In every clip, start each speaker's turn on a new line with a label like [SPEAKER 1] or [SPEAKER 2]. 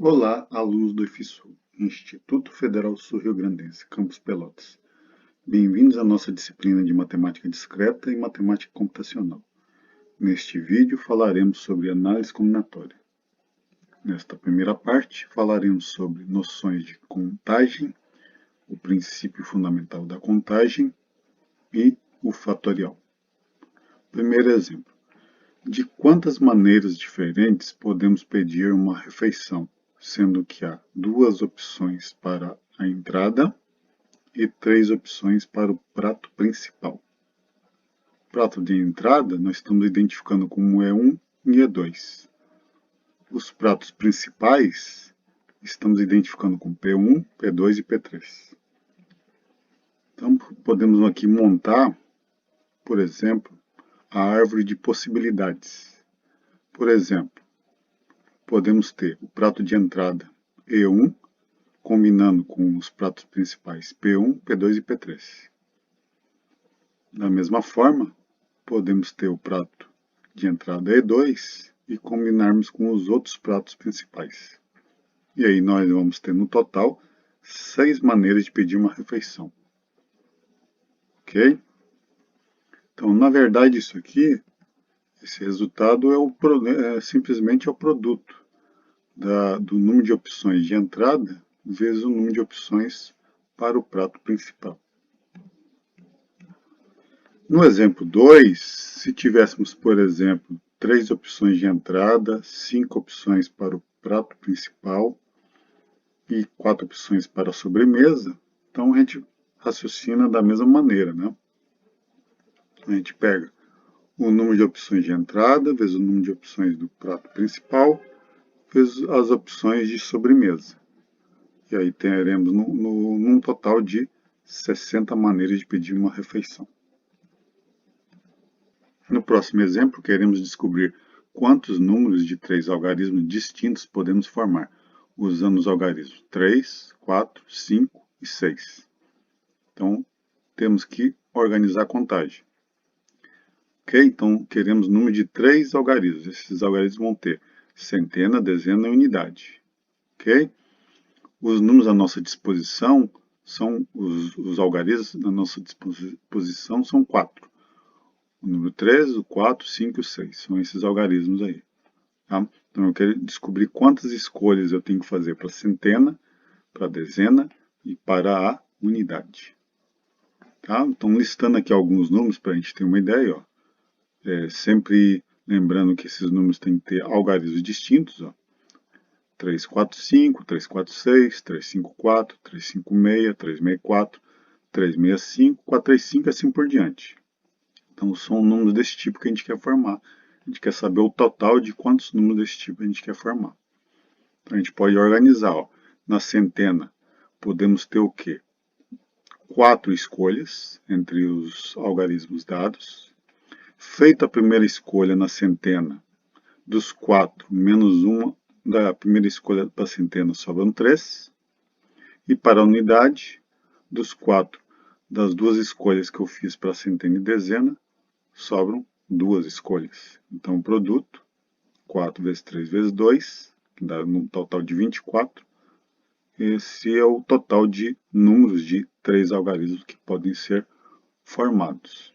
[SPEAKER 1] Olá, alunos do IFSU, Instituto Federal Sul-Rio-Grandense, Campus Pelotas. Bem-vindos à nossa disciplina de Matemática Discreta e Matemática Computacional. Neste vídeo falaremos sobre análise combinatória. Nesta primeira parte, falaremos sobre noções de contagem, o princípio fundamental da contagem e o fatorial. Primeiro exemplo. De quantas maneiras diferentes podemos pedir uma refeição, sendo que há 2 opções para a entrada e 3 opções para o prato principal. O prato de entrada nós estamos identificando como E1 e E2. Os pratos principais estamos identificando como P1, P2 e P3. Então podemos aqui montar, por exemplo, a árvore de possibilidades. Por exemplo, podemos ter o prato de entrada E1, combinando com os pratos principais P1, P2 e P3. Da mesma forma, podemos ter o prato de entrada E2 e combinarmos com os outros pratos principais. E aí nós vamos ter no total 6 maneiras de pedir uma refeição. Ok? Então, na verdade, isso aqui, esse resultado simplesmente o produto do número de opções de entrada vezes o número de opções para o prato principal. No exemplo 2, se tivéssemos, por exemplo, 3 opções de entrada, 5 opções para o prato principal e 4 opções para a sobremesa, então a gente raciocina da mesma maneira, né? A gente pega o número de opções de entrada vezes o número de opções do prato principal vezes as opções de sobremesa. E aí teremos num total de 60 maneiras de pedir uma refeição. No próximo exemplo, queremos descobrir quantos números de 3 algarismos distintos podemos formar, usando os algarismos 3, 4, 5 e 6. Então, temos que organizar a contagem. Ok? Então, queremos número de 3 algarismos. Esses algarismos vão ter centena, dezena e unidade. Ok? Os números à nossa disposição são, os algarismos à nossa disposição são 4. O número 3, o 4, 5 e o 6. São esses algarismos aí. Tá? Então, eu quero descobrir quantas escolhas eu tenho que fazer para a centena, para a dezena e para a unidade. Tá? Então, listando aqui alguns números para a gente ter uma ideia. Ó. Sempre lembrando que esses números têm que ter algarismos distintos. Ó. 3, 4, 5, 3, 4, 6, 3, 5, 4, 3, 5, 6, 3, 6, 4, 3, 6, 5, 4, 3, 5 e assim por diante. Então, são números desse tipo que a gente quer formar. A gente quer saber o total de quantos números desse tipo a gente quer formar. Então, a gente pode organizar. Ó. Na centena, podemos ter o quê? 4 escolhas entre os algarismos dados. Feita a primeira escolha na centena, dos 4 menos 1 da primeira escolha da centena, sobram 3. E para a unidade, dos 4 das 2 escolhas que eu fiz para a centena e dezena, sobram 2 escolhas. Então, o produto, 4 vezes 3 vezes 2, que dá um total de 24. Esse é o total de números de 3 algarismos que podem ser formados.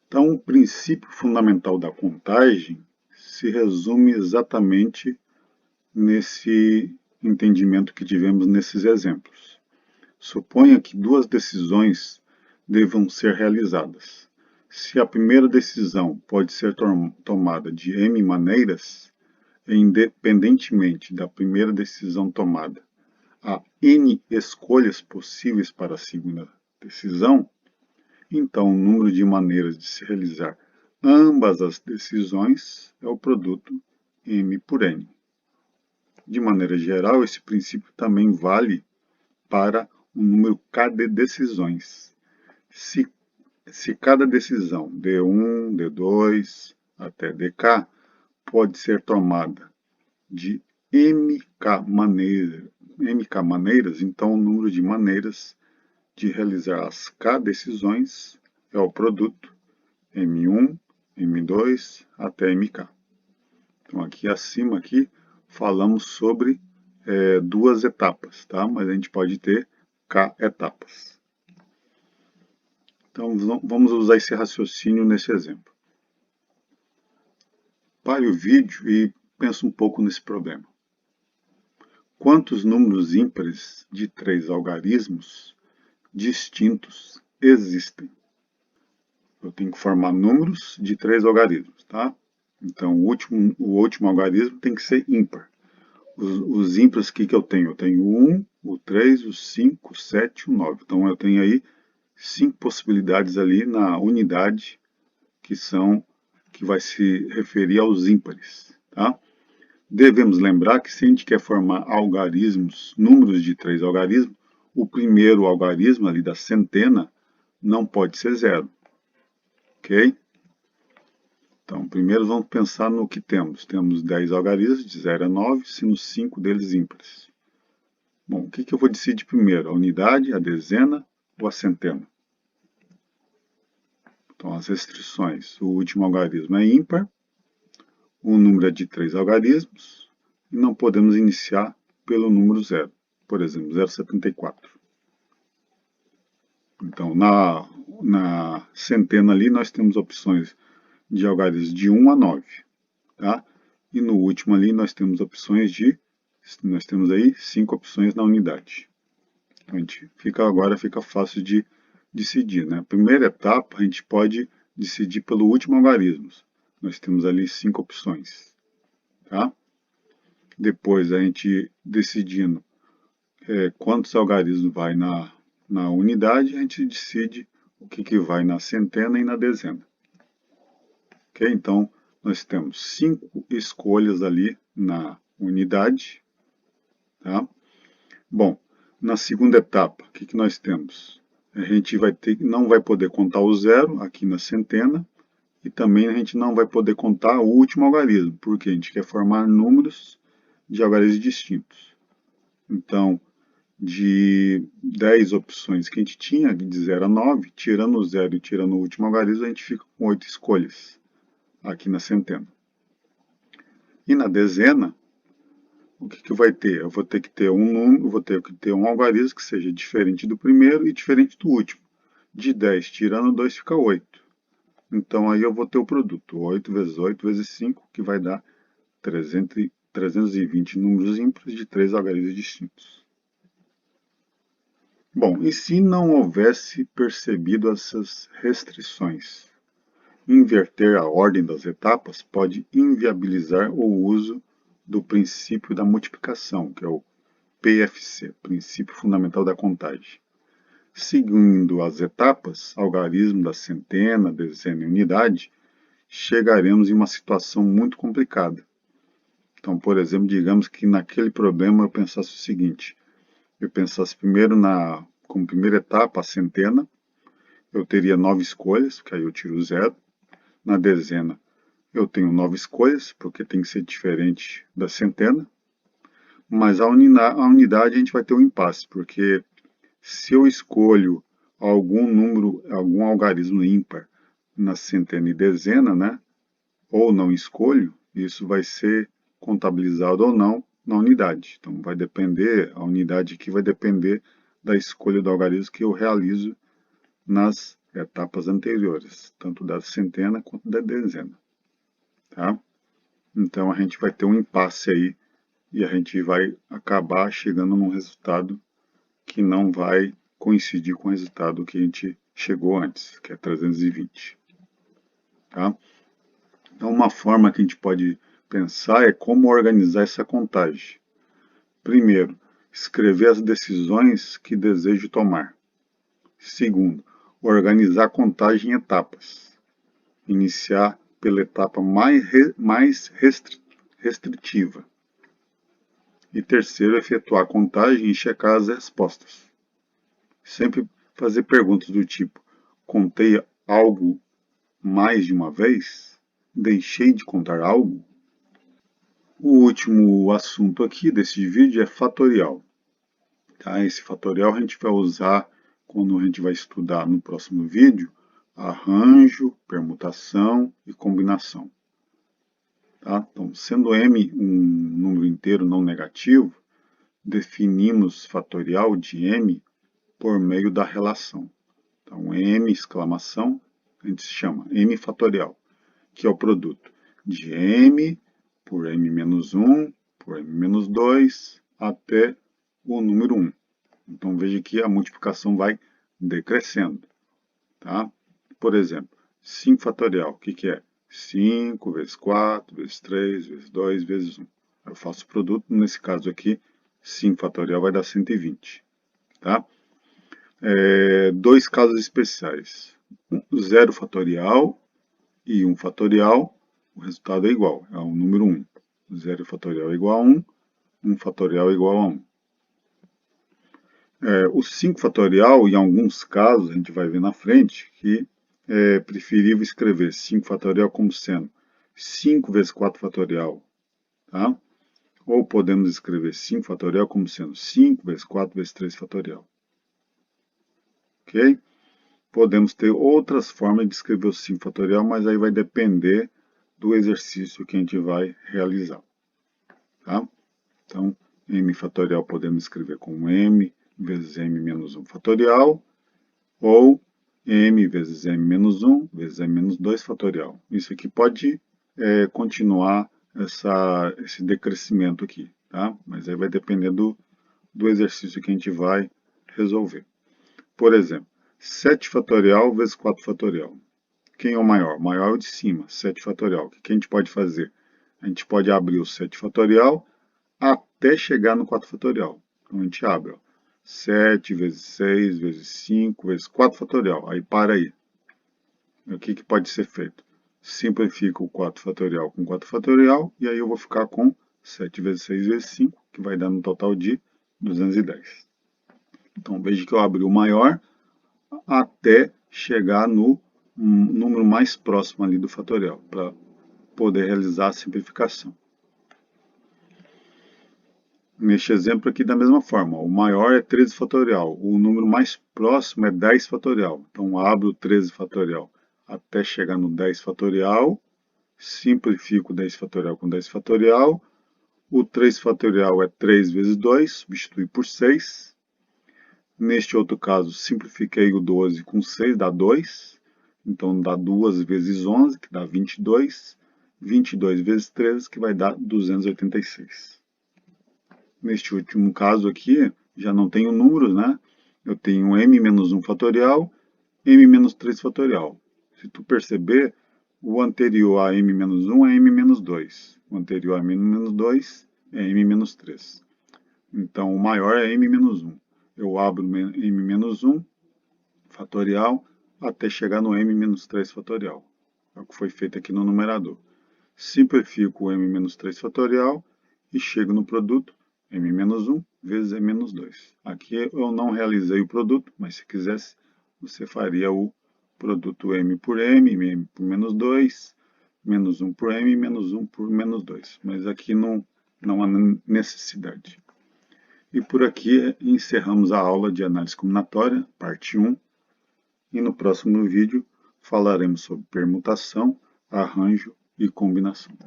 [SPEAKER 1] Então, o princípio fundamental da contagem se resume exatamente nesse entendimento que tivemos nesses exemplos. Suponha que 2 decisões devam ser realizadas. Se a primeira decisão pode ser tomada de N maneiras, independentemente da primeira decisão tomada, há N escolhas possíveis para a segunda decisão, então o número de maneiras de se realizar ambas as decisões é o produto M por N. De maneira geral, esse princípio também vale para o número K de decisões. Se cada decisão, D1, D2 até DK, pode ser tomada de MK maneiras, então o número de maneiras de realizar as K decisões é o produto M1, M2 até MK. Então aqui acima falamos sobre duas etapas, tá? Mas a gente pode ter K etapas. Então, vamos usar esse raciocínio nesse exemplo. Pare o vídeo e pense um pouco nesse problema. Quantos números ímpares de 3 algarismos distintos existem? Eu tenho que formar números de 3 algarismos, tá? Então, o último algarismo tem que ser ímpar. Os ímpares que eu tenho? Eu tenho o 1, o 3, o 5, o 7 e o 9. Então, eu tenho aí 5 possibilidades ali na unidade que vai se referir aos ímpares, tá? Devemos lembrar que se a gente quer formar algarismos, números de 3 algarismos, o primeiro algarismo ali da centena não pode ser 0, ok? Então, primeiro vamos pensar no que temos. Temos 10 algarismos de 0 a 9, sendo 5 deles ímpares. Bom, o que eu vou decidir primeiro? A unidade, a dezena ou a centena? Então, as restrições. O último algarismo é ímpar, o número é de 3 algarismos, e não podemos iniciar pelo número 0. Por exemplo, 0,74. Então, na centena ali, nós temos opções de algarismos de 1 a 9. Tá? E no último ali, nós temos aí 5 opções na unidade. Então, agora fica fácil de decidir, né? Primeira etapa, a gente pode decidir pelo último algarismo. Nós temos ali 5 opções. Tá? Depois, a gente decidindo quantos algarismos vai na unidade, a gente decide o que vai na centena e na dezena. Ok? Então, nós temos 5 escolhas ali na unidade. Tá? Bom, na segunda etapa, o que nós temos? A gente não vai poder contar o 0 aqui na centena, e também a gente não vai poder contar o último algarismo, porque a gente quer formar números de algarismos distintos. Então, de 10 opções que a gente tinha, de 0 a 9, tirando o 0 e tirando o último algarismo, a gente fica com 8 escolhas aqui na centena. E na dezena, o que vai ter? Eu vou ter que ter um algarismo que seja diferente do primeiro e diferente do último. De 10 tirando 2 fica 8. Então aí eu vou ter o produto, 8 vezes 8 vezes 5, que vai dar 320 números ímpares de 3 algarismos distintos. Bom, e se não houvesse percebido essas restrições? Inverter a ordem das etapas pode inviabilizar o uso do princípio da multiplicação, que é o PFC, Princípio Fundamental da Contagem. Seguindo as etapas, algarismo da centena, dezena e unidade, chegaremos em uma situação muito complicada. Então, por exemplo, digamos que naquele problema eu pensasse o seguinte, eu pensasse primeiro como primeira etapa a centena, eu teria 9 escolhas, que aí eu tiro 0. Na dezena eu tenho 9 escolhas, porque tem que ser diferente da centena. Mas a unidade a gente vai ter um impasse, porque se eu escolho algum algarismo ímpar na centena e dezena, né, ou não escolho, isso vai ser contabilizado ou não na unidade. Então a unidade aqui vai depender da escolha do algarismo que eu realizo nas etapas anteriores, tanto da centena quanto da dezena. Tá? Então a gente vai ter um impasse aí e a gente vai acabar chegando num resultado que não vai coincidir com o resultado que a gente chegou antes, que é 320. Tá? Então uma forma que a gente pode pensar é como organizar essa contagem. Primeiro, escrever as decisões que desejo tomar. Segundo, organizar a contagem em etapas. Iniciar pela etapa mais restritiva. E terceiro, efetuar a contagem e checar as respostas. Sempre fazer perguntas do tipo, contei algo mais de uma vez? Deixei de contar algo? O último assunto aqui desse vídeo é fatorial. Tá? Esse fatorial a gente vai usar quando a gente vai estudar no próximo vídeo arranjo, permutação e combinação. Tá? Então, sendo m um número inteiro não negativo, definimos fatorial de m por meio da relação. Então, m exclamação, a gente chama m fatorial, que é o produto de m por m menos 1 por m menos 2 até o número 1. Então, veja que a multiplicação vai decrescendo. Tá? Por exemplo, 5 fatorial, o que é? 5 vezes 4, vezes 3, vezes 2, vezes 1. Eu faço o produto, nesse caso aqui, 5 fatorial vai dar 120. Tá? Dois casos especiais. 0 fatorial e 1 fatorial, o resultado é igual, é o número 1. 0 fatorial é igual a 1, 1 fatorial é igual a 1. O 5 fatorial, em alguns casos, a gente vai ver na frente, que é preferível escrever 5 fatorial como sendo 5 vezes 4 fatorial, tá? Ou podemos escrever 5 fatorial como sendo 5 vezes 4 vezes 3 fatorial. Ok? Podemos ter outras formas de escrever o 5 fatorial, mas aí vai depender do exercício que a gente vai realizar. Tá? Então, m fatorial podemos escrever como m vezes m menos 1 fatorial, ou m vezes m menos 1 vezes m menos 2 fatorial. Isso aqui pode continuar esse decrescimento aqui, tá? Mas aí vai depender do exercício que a gente vai resolver. Por exemplo, 7 fatorial vezes 4 fatorial. Quem é o maior? O maior é o de cima, 7 fatorial. O que a gente pode fazer? A gente pode abrir o 7 fatorial até chegar no 4 fatorial. Então a gente abre, ó, 7 vezes 6 vezes 5 vezes 4 fatorial. Aí para aí. O que pode ser feito? Simplifico o 4 fatorial com 4 fatorial e aí eu vou ficar com 7 vezes 6 vezes 5, que vai dar no total de 210. Então veja que eu abri o maior até chegar no número mais próximo ali do fatorial, para poder realizar a simplificação. Neste exemplo aqui, da mesma forma, o maior é 13 fatorial, o número mais próximo é 10 fatorial. Então, abro o 13 fatorial até chegar no 10 fatorial, simplifico 10 fatorial com 10 fatorial, o 3 fatorial é 3 vezes 2, substitui por 6. Neste outro caso, simplifiquei o 12 com 6, dá 2. Então, dá 2 vezes 11, que dá 22. 22 vezes 13, que vai dar 286. Neste último caso aqui, já não tenho números, né? Eu tenho m menos 1 fatorial, m menos 3 fatorial. Se tu perceber, o anterior a m menos 1 é m menos 2. O anterior a m menos 2 é m menos 3. Então, o maior é m menos 1. Eu abro m menos 1 fatorial até chegar no m menos 3 fatorial. É o que foi feito aqui no numerador. Simplifico o m menos 3 fatorial e chego no produto m menos 1 vezes m menos 2. Aqui eu não realizei o produto, mas se quisesse, você faria o produto m por m por menos 2, menos 1 por m, menos 1 por menos 2. Mas aqui não há necessidade. E por aqui encerramos a aula de análise combinatória, parte 1. E no próximo vídeo falaremos sobre permutação, arranjo e combinação.